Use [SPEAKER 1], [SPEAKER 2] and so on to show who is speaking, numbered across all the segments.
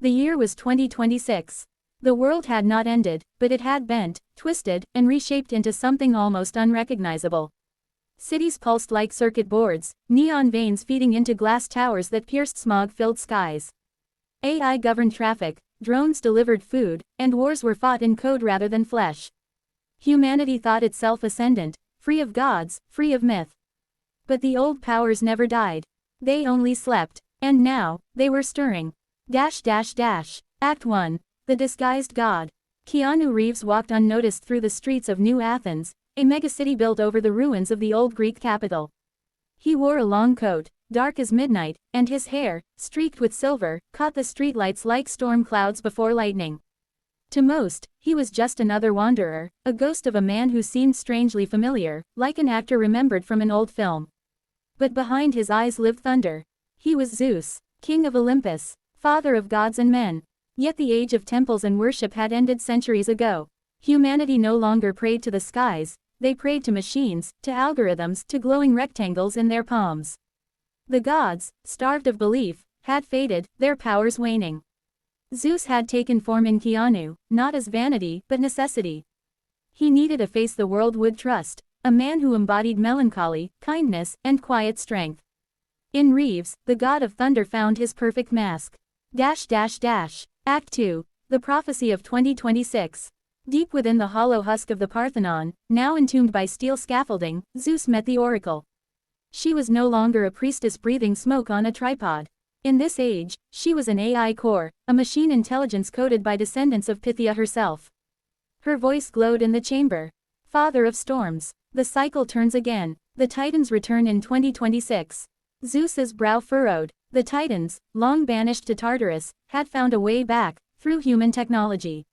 [SPEAKER 1] The year was 2026. The world had not ended, but it had bent, twisted, and reshaped into something almost unrecognizable. Cities pulsed like circuit boards, neon veins feeding into glass towers that pierced smog-filled skies. AI governed traffic, drones delivered food, and wars were fought in code rather than flesh. Humanity thought itself ascendant, free of gods, free of myth. But the old powers never died. They only slept. And now, they were stirring. Act 1. The Disguised God. Keanu Reeves walked unnoticed through the streets of New Athens, a megacity built over the ruins of the old Greek capital. He wore a long coat, dark as midnight, and his hair, streaked with silver, caught the streetlights like storm clouds before lightning. To most, he was just another wanderer, a ghost of a man who seemed strangely familiar, like an actor remembered from an old film. But behind his eyes lived thunder. He was Zeus, king of Olympus, father of gods and men. Yet the age of temples and worship had ended centuries ago. Humanity no longer prayed to the skies, they prayed to machines, to algorithms, to glowing rectangles in their palms. The gods, starved of belief, had faded, their powers waning. Zeus had taken form in Keanu, not as vanity, but necessity. He needed a face the world would trust, a man who embodied melancholy, kindness, and quiet strength. In Reeves, the god of thunder found his perfect mask. Act 2. The Prophecy of 2026. Deep within the hollow husk of the Parthenon, now entombed by steel scaffolding, Zeus met the oracle. She was no longer a priestess breathing smoke on a tripod. In this age, she was an AI core, a machine intelligence coded by descendants of Pythia herself. Her voice glowed in the chamber. Father of storms. The cycle turns again. The Titans return in 2026. Zeus's brow furrowed. The Titans, long banished to Tartarus, had found a way back, through human technology.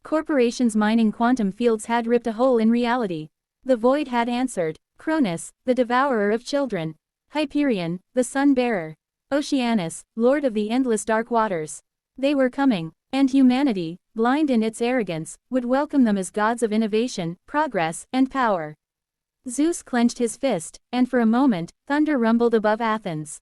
[SPEAKER 1] Corporations mining quantum fields had ripped a hole in reality. The void had answered. Cronus, the devourer of children. Hyperion, the sun-bearer. Oceanus, lord of the endless dark waters. They were coming, and humanity, blind in its arrogance, would welcome them as gods of innovation, progress, and power. Zeus clenched his fist, and for a moment, thunder rumbled above Athens.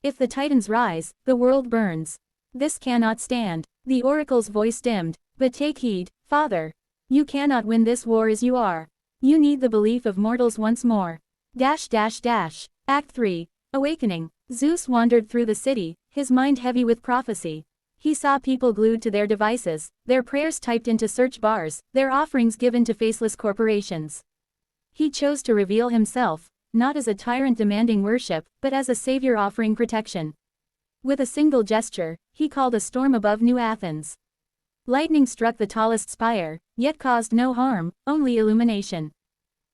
[SPEAKER 1] If the Titans rise, the world burns. This cannot stand. The oracle's voice dimmed. But take heed, Father. You cannot win this war as you are. You need the belief of mortals once more. Act 3. Awakening. Zeus wandered through the city, his mind heavy with prophecy. He saw people glued to their devices, their prayers typed into search bars, their offerings given to faceless corporations. He chose to reveal himself, not as a tyrant demanding worship, but as a savior offering protection. With a single gesture, he called a storm above New Athens. Lightning struck the tallest spire, yet caused no harm, only illumination.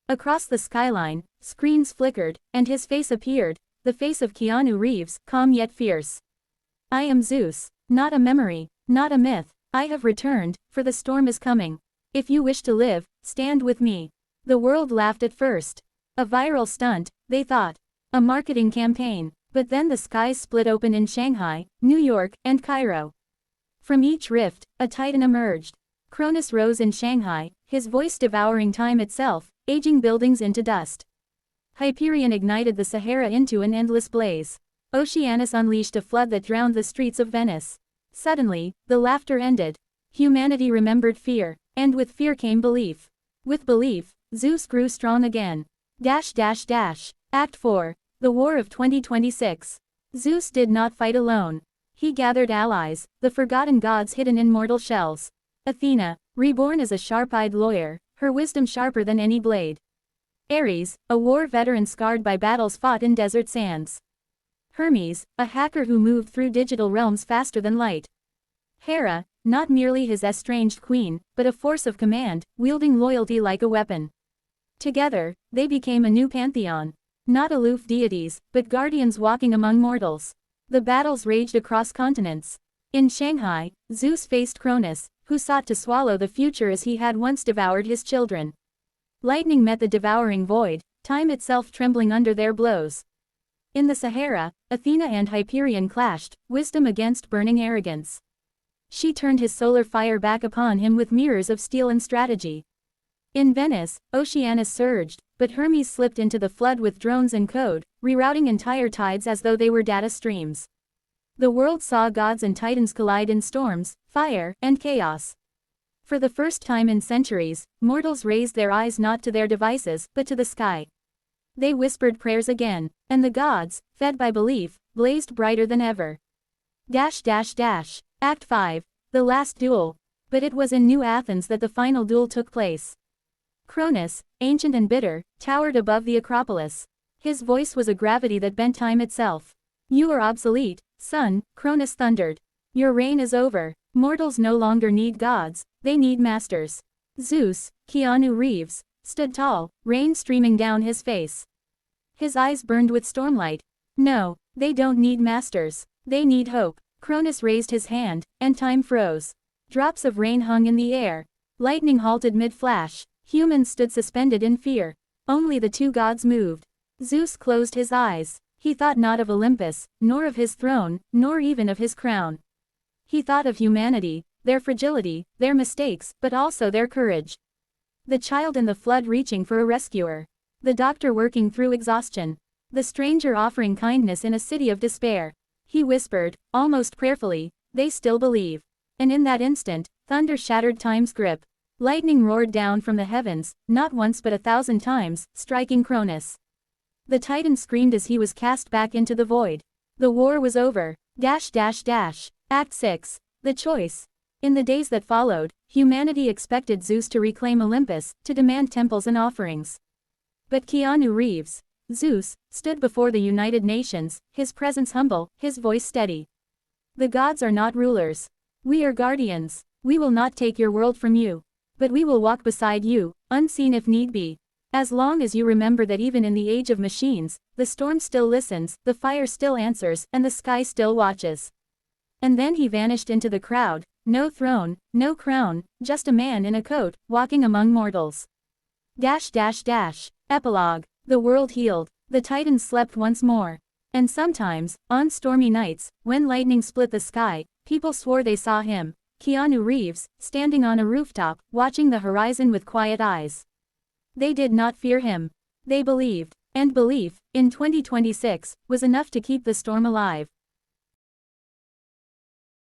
[SPEAKER 1] Across the skyline, screens flickered, and his face appeared, the face of Keanu Reeves, calm yet fierce. I am Zeus, not a memory, not a myth. I have returned, for the storm is coming. If you wish to live, stand with me. The world laughed at first. A viral stunt, they thought. A marketing campaign. But then the skies split open in Shanghai, New York, and Cairo. From each rift, a titan emerged. Cronus rose in Shanghai, his voice devouring time itself, aging buildings into dust. Hyperion ignited the Sahara into an endless blaze. Oceanus unleashed a flood that drowned the streets of Venice. Suddenly, the laughter ended. Humanity remembered fear, and with fear came belief. With belief, Zeus grew strong again. Act 4. The War of 2026. Zeus did not fight alone. He gathered allies, the forgotten gods hidden in mortal shells. Athena, reborn as a sharp-eyed lawyer, her wisdom sharper than any blade. Ares, a war veteran scarred by battles fought in desert sands. Hermes, a hacker who moved through digital realms faster than light. Hera, not merely his estranged queen, but a force of command, wielding loyalty like a weapon. Together, they became a new pantheon. Not aloof deities, but guardians walking among mortals. The battles raged across continents. In Shanghai, Zeus faced Cronus, who sought to swallow the future as he had once devoured his children. Lightning met the devouring void, time itself trembling under their blows. In the Sahara, Athena and Hyperion clashed, wisdom against burning arrogance. She turned his solar fire back upon him with mirrors of steel and strategy. In Venice, Oceanus surged, but Hermes slipped into the flood with drones and code, rerouting entire tides as though they were data streams. The world saw gods and titans collide in storms, fire, and chaos. For the first time in centuries, mortals raised their eyes not to their devices, but to the sky. They whispered prayers again, and the gods, fed by belief, blazed brighter than ever. Act 5. The Last Duel. But it was in New Athens that the final duel took place. Cronus, ancient and bitter, towered above the Acropolis. His voice was a gravity that bent time itself. "You are obsolete, son," Cronus thundered. "Your reign is over. Mortals no longer need gods, they need masters." Zeus, KEANU Reeves, stood tall, rain streaming down his face. His eyes burned with stormlight. "No, they don't need masters. They need hope." Cronus raised his hand, and time froze. Drops of rain hung in the air. Lightning halted mid-flash. Humans stood suspended in fear. Only the two gods moved. Zeus closed his eyes. He thought not of Olympus, nor of his throne, nor even of his crown. He thought of humanity, their fragility, their mistakes, but also their courage. The child in the flood reaching for a rescuer. The doctor working through exhaustion. The stranger offering kindness in a city of despair. He whispered, almost prayerfully, "They still believe." And in that instant, thunder shattered time's grip. Lightning roared down from the heavens, not once but 1,000 times, striking Cronus. The Titan screamed as he was cast back into the void. The war was over. Act 6. The Choice. In the days that followed, humanity expected Zeus to reclaim Olympus, to demand temples and offerings. But KEANU Reeves, Zeus, stood before the United Nations, his presence humble, his voice steady. "The gods are not rulers. We are guardians. We will not take your world from you. But we will walk beside you, unseen if need be. As long as you remember that even in the age of machines, the storm still listens, the fire still answers, and the sky still watches." And then he vanished into the crowd, no throne, no crown, just a man in a coat, walking among mortals. Epilogue. The world healed. The Titans slept once more. And sometimes, on stormy nights, when lightning split the sky, people swore they saw him, KEANU Reeves, standing on a rooftop, watching the horizon with quiet eyes. They did not fear him. They believed. And belief, in 2026, was enough to keep the storm alive.